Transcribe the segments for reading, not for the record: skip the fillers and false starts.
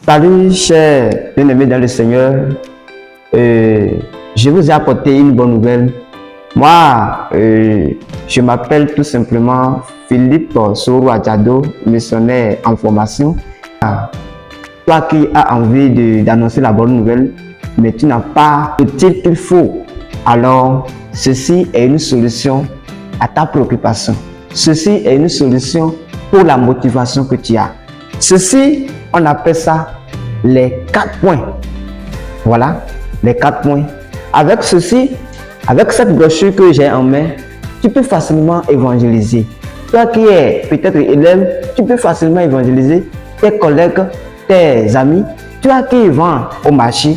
Salut chers bien-aimés dans le Seigneur, je vous ai apporté une bonne nouvelle. Moi, je m'appelle tout simplement Philippe Soro Adjado, missionnaire en formation. Toi qui as envie d'annoncer la bonne nouvelle, mais tu n'as pas le titre qu'il faut, alors ceci est une solution à ta préoccupation. Ceci est une solution pour la motivation que tu as. Ceci, on appelle ça les 4 points. Voilà, les 4 points. Avec ceci, avec cette brochure que j'ai en main, tu peux facilement évangéliser. Toi qui es peut-être élève, tu peux facilement évangéliser tes collègues, tes amis. Toi qui vas au marché,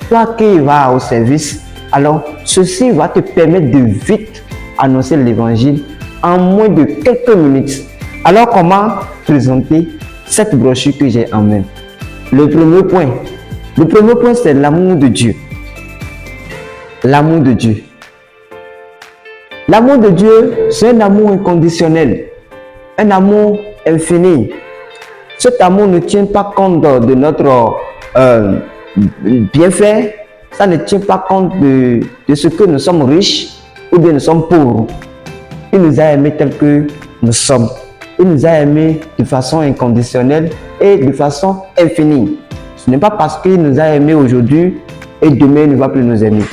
toi qui vas au service. Alors, ceci va te permettre de vite annoncer l'évangile en moins de quelques minutes. Alors, comment présenter cette brochure que j'ai en main? Le premier point, c'est l'amour de Dieu. L'amour de Dieu. L'amour de Dieu, c'est un amour inconditionnel, un amour infini. Cet amour ne tient pas compte de notre bienfait, ça ne tient pas compte de ce que nous sommes riches ou bien nous sommes pauvres. Il nous a aimés tel que nous sommes. Il nous a aimés de façon inconditionnelle et de façon infinie. Ce n'est pas parce qu'il nous a aimés aujourd'hui et demain il ne va plus nous aimer.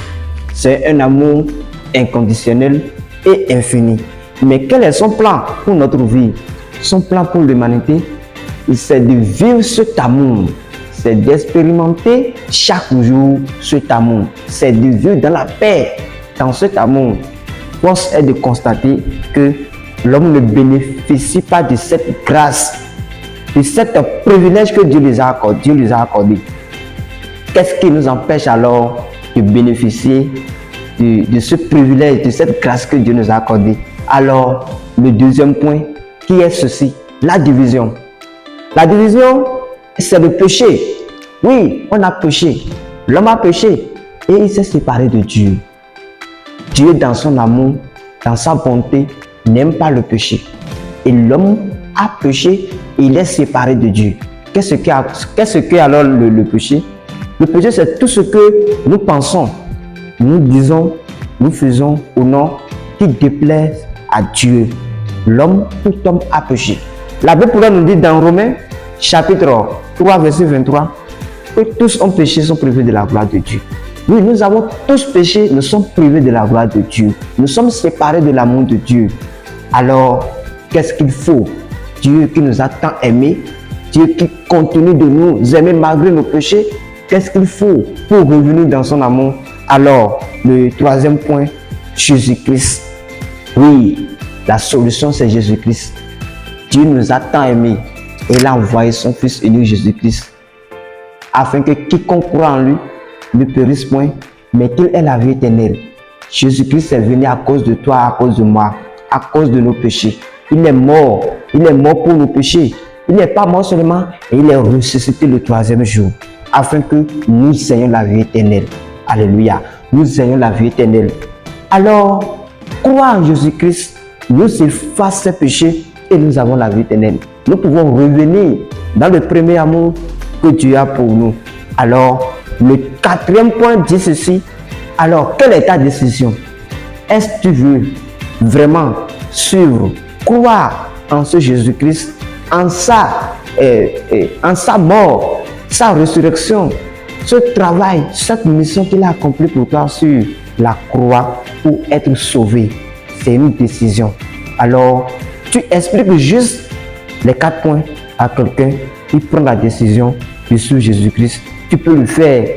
C'est un amour inconditionnel et infini. Mais quel est son plan pour notre vie? Son plan pour l'humanité, c'est de vivre cet amour. C'est d'expérimenter chaque jour cet amour. C'est de vivre dans la paix, dans cet amour. Force est de constater que l'homme ne bénéficie pas de cette grâce, de cet privilège que Dieu les a accordé. Qu'est-ce qui nous empêche alors de bénéficier de ce privilège, de cette grâce que Dieu nous a accordée? Alors, le deuxième point, qui est ceci? La division. La division, c'est le péché. Oui, on a péché. L'homme a péché et il s'est séparé de Dieu. Dieu, dans son amour, dans sa bonté, n'aime pas le péché. Et l'homme a péché et il est séparé de Dieu. Qu'est-ce qu'est alors le péché? Le péché, c'est tout ce que nous pensons, nous disons, nous faisons ou non qui déplaise à Dieu. Tout homme a péché. La Bible pourrait nous dire dans Romains, chapitre 3, verset 23, que tous ont péché, sont privés de la gloire de Dieu. Oui, nous avons tous péché, nous sommes privés de la gloire de Dieu. Nous sommes séparés de l'amour de Dieu. Alors, qu'est-ce qu'il faut? Dieu qui nous a tant aimés, Dieu qui continue de nous aimer malgré nos péchés, qu'est-ce qu'il faut pour revenir dans son amour? Alors, le troisième point, Jésus-Christ. Oui, la solution c'est Jésus-Christ. Dieu nous a tant aimés et il a envoyé son Fils unique Jésus-Christ afin que quiconque croit en lui ne périsse point, mais qu'il ait la vie éternelle. Jésus-Christ est venu à cause de toi, à cause de moi, à cause de nos péchés. Il est mort pour nos péchés. Il n'est pas mort seulement, et il est ressuscité le 3e jour, afin que nous ayons la vie éternelle. Alléluia, nous ayons la vie éternelle. Alors, crois en Jésus-Christ, nous efface ses péchés et nous avons la vie éternelle. Nous pouvons revenir dans le premier amour que Dieu a pour nous. Alors, le 4e point dit ceci. Alors, quelle est ta décision? Est-ce que tu veux vraiment suivre, croire en ce Jésus-Christ, en sa mort, sa résurrection, ce travail, cette mission qu'il a accomplie pour toi sur la croix pour être sauvé? C'est une décision. Alors, tu expliques juste les 4 points à quelqu'un qui prend la décision de suivre Jésus-Christ. Tu peux le faire.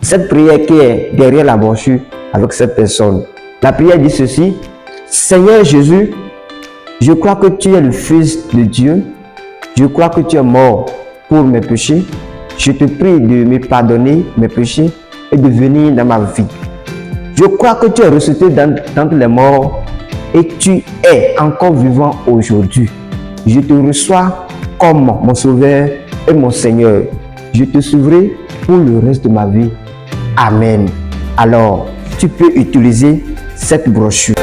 Cette prière qui est derrière la brochure avec cette personne. La prière dit ceci. Seigneur Jésus, je crois que tu es le Fils de Dieu. Je crois que tu es mort pour mes péchés. Je te prie de me pardonner mes péchés et de venir dans ma vie. Je crois que tu es ressuscité d'entre les morts et tu es encore vivant aujourd'hui. Je te reçois comme mon Sauveur et mon Seigneur. Je te suivrai pour le reste de ma vie. Amen. Alors, tu peux utiliser cette brochure.